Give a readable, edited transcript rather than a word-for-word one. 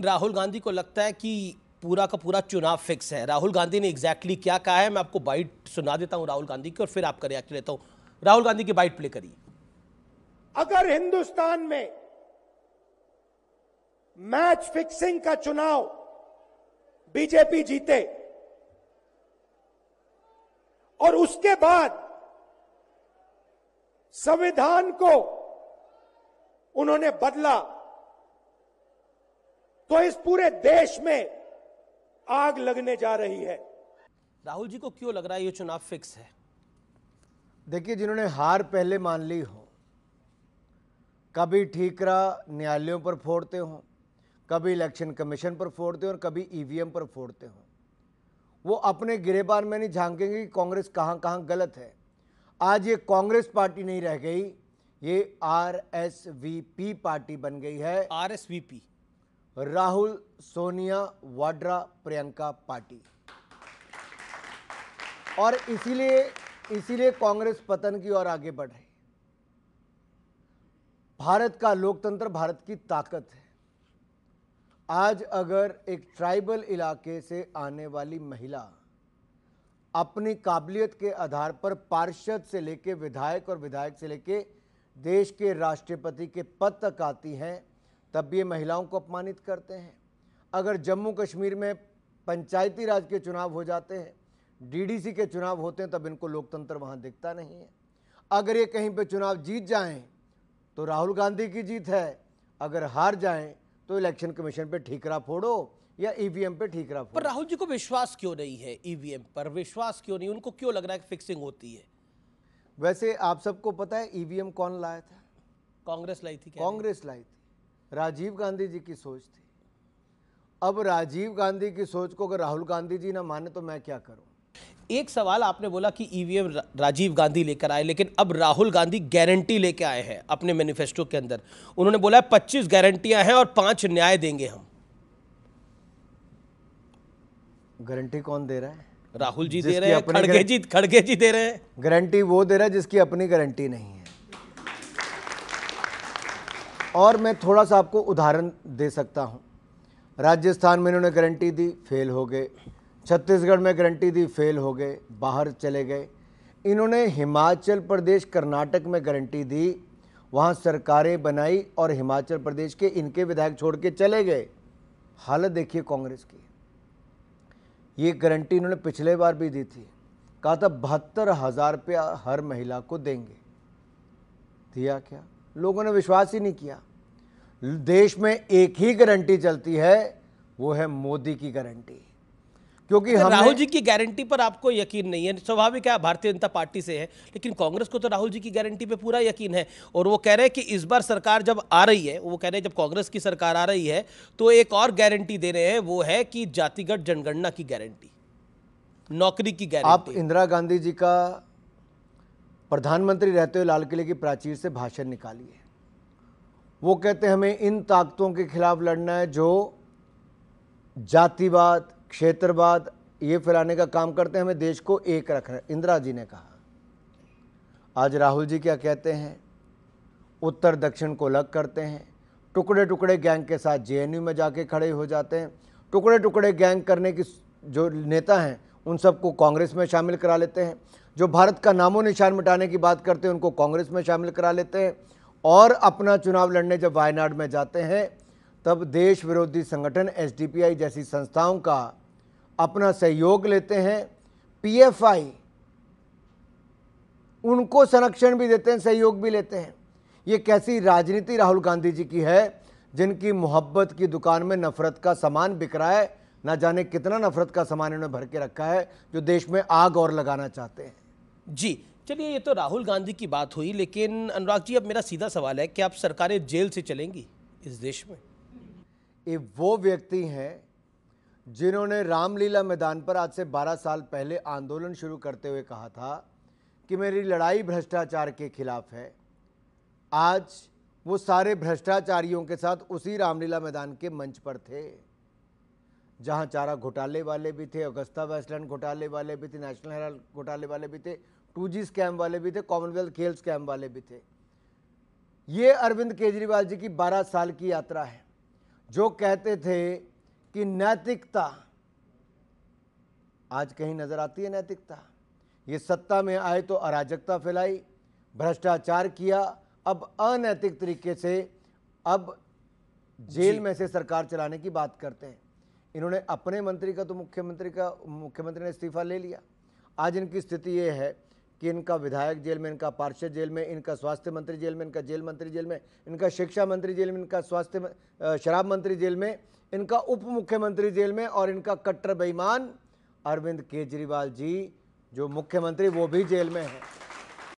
लेकिन राहुल गांधी को लगता है कि पूरा का पूरा चुनाव फिक्स है। राहुल गांधी ने एग्जैक्टली क्या कहा है, मैं आपको बाइट सुना देता हूं राहुल गांधी की और फिर आपका रिएक्ट लेता हूं। राहुल गांधी की बाइट प्ले करिए। अगर हिंदुस्तान में मैच फिक्सिंग का चुनाव बीजेपी जीते और उसके बाद संविधान को उन्होंने बदला, तो इस पूरे देश में आग लगने जा रही है। राहुल जी को क्यों लग रहा है ये चुनाव फिक्स है? देखिए, जिन्होंने हार पहले मान ली हो, कभी ठीकरा न्यायालयों पर फोड़ते हो, कभी इलेक्शन कमीशन पर फोड़ते हो और कभी ईवीएम पर फोड़ते हो, वो अपने गिरेबान में नहीं झांकेंगे कि कांग्रेस कहां कहां गलत है। आज ये कांग्रेस पार्टी नहीं रह गई, ये आरएसवीपी पार्टी बन गई है। RSVP, Rahul Sonia Vadra Priyanka party. और इसीलिए कांग्रेस पतन की ओर आगे बढ़ रही। भारत का लोकतंत्र भारत की ताकत है। आज अगर एक ट्राइबल इलाके से आने वाली महिला अपनी काबिलियत के आधार पर पार्षद से लेके विधायक और विधायक से लेके देश के राष्ट्रपति के पद तक आती हैं, तब ये महिलाओं को अपमानित करते हैं। अगर जम्मू कश्मीर में पंचायती राज के चुनाव हो जाते हैं, डीडीसी के चुनाव होते हैं, तब इनको लोकतंत्र वहाँ दिखता नहीं है। अगर ये कहीं पे चुनाव जीत जाएं तो राहुल गांधी की जीत है, अगर हार जाएं तो इलेक्शन कमीशन पे ठीकरा फोड़ो या ईवीएम पे ठीकरा फोड़ो। पर राहुल जी को विश्वास क्यों नहीं है? ईवीएम पर विश्वास क्यों नहीं? उनको क्यों लग रहा है कि फिक्सिंग होती है? वैसे आप सबको पता है ईवीएम कौन लाया था? कांग्रेस लाई थी। कांग्रेस लाई थी। राजीव गांधी जी की सोच थी। अब राजीव गांधी की सोच को अगर राहुल गांधी जी ना माने तो मैं क्या करूं? एक सवाल आपने बोला कि ईवीएम राजीव गांधी लेकर आए, लेकिन अब राहुल गांधी गारंटी लेकर आए हैं अपने मैनिफेस्टो के अंदर। उन्होंने बोला है 25 गारंटियां हैं और 5 न्याय देंगे हम। गारंटी कौन दे रहा है? राहुल जी दे रहे हैं, खड़गे जी दे रहे हैं। गारंटी वो दे रहा है जिसकी अपनी गारंटी नहीं है। और मैं थोड़ा सा आपको उदाहरण दे सकता हूं। राजस्थान में इन्होंने गारंटी दी, फेल हो गए। छत्तीसगढ़ में गारंटी दी, फेल हो गए, बाहर चले गए। इन्होंने हिमाचल प्रदेश, कर्नाटक में गारंटी दी, वहाँ सरकारें बनाई और हिमाचल प्रदेश के इनके विधायक छोड़ के चले गए। हालत देखिए कांग्रेस की। ये गारंटी इन्होंने पिछले बार भी दी थी, कहा था 72,000 रुपया हर महिला को देंगे। दिया क्या? लोगों ने विश्वास ही नहीं किया। देश में एक ही गारंटी चलती है, वो है मोदी की गारंटी। क्योंकि राहुल जी की गारंटी पर आपको यकीन नहीं है, स्वाभाविक है, भारतीय जनता पार्टी से है, लेकिन कांग्रेस को तो राहुल जी की गारंटी पे पूरा यकीन है। और वो कह रहे हैं कि इस बार सरकार जब आ रही है, वो कह रहे हैं जब कांग्रेस की सरकार आ रही है तो एक और गारंटी दे रहे हैं, वो है कि जातिगत जनगणना की गारंटी, नौकरी की गारंटी। आप इंदिरा गांधी जी का प्रधानमंत्री रहते हुए लाल किले की प्राचीर से भाषण निकालिए। वो कहते हैं हमें इन ताकतों के खिलाफ लड़ना है जो जातिवाद, क्षेत्रवाद ये फैलाने का काम करते हैं, हमें देश को एक रखना है, इंदिरा जी ने कहा। आज राहुल जी क्या कहते हैं? उत्तर दक्षिण को अलग करते हैं, टुकड़े टुकड़े गैंग के साथ जेएनयू में जाके खड़े हो जाते हैं, टुकड़े टुकड़े गैंग करने की जो नेता हैं उन सबको कांग्रेस में शामिल करा लेते हैं, जो भारत का नामो निशान मिटाने की बात करते हैं उनको कांग्रेस में शामिल करा लेते हैं, और अपना चुनाव लड़ने जब वायनाड में जाते हैं तब देश विरोधी संगठन एसडीपीआई जैसी संस्थाओं का अपना सहयोग लेते हैं। पीएफआई उनको संरक्षण भी देते हैं, सहयोग भी लेते हैं। ये कैसी राजनीति राहुल गांधी जी की है, जिनकी मोहब्बत की दुकान में नफरत का सामान बिक रहा है। ना जाने कितना नफरत का सामान इन्होंने भर के रखा है, जो देश में आग और लगाना चाहते हैं। जी चलिए, ये तो राहुल गांधी की बात हुई, लेकिन अनुराग जी अब मेरा सीधा सवाल है कि आप सरकारें जेल से चलेंगी इस देश में? ये वो व्यक्ति हैं जिन्होंने रामलीला मैदान पर आज से 12 साल पहले आंदोलन शुरू करते हुए कहा था कि मेरी लड़ाई भ्रष्टाचार के खिलाफ है। आज वो सारे भ्रष्टाचारियों के साथ उसी रामलीला मैदान के मंच पर थे, जहां चारा घोटाले वाले भी थे, अगस्ता वेस्टलैंड घोटाले वाले भी थे, नेशनल हेराल्ड घोटाले वाले भी थे, 2G स्कैम वाले भी थे, कॉमनवेल्थ खेल स्कैम वाले भी थे। ये अरविंद केजरीवाल जी की 12 साल की यात्रा है। जो कहते थे कि नैतिकता, आज कहीं नजर आती है नैतिकता? ये सत्ता में आए तो अराजकता फैलाई, भ्रष्टाचार किया, अब अनैतिक तरीके से अब जेल में से सरकार चलाने की बात करते हैं। इन्होंने अपने मंत्री का तो मुख्यमंत्री ने इस्तीफा ले लिया। आज इनकी स्थिति ये है कि इनका विधायक जेल में, इनका पार्षद जेल में, इनका स्वास्थ्य मंत्री जेल में, इनका जेल मंत्री जेल में, इनका शिक्षा मंत्री जेल में, इनका शराब मंत्री जेल में, इनका उप मुख्यमंत्री जेल में, और इनका कट्टर बेईमान अरविंद केजरीवाल जी जो मुख्यमंत्री वो भी जेल में है।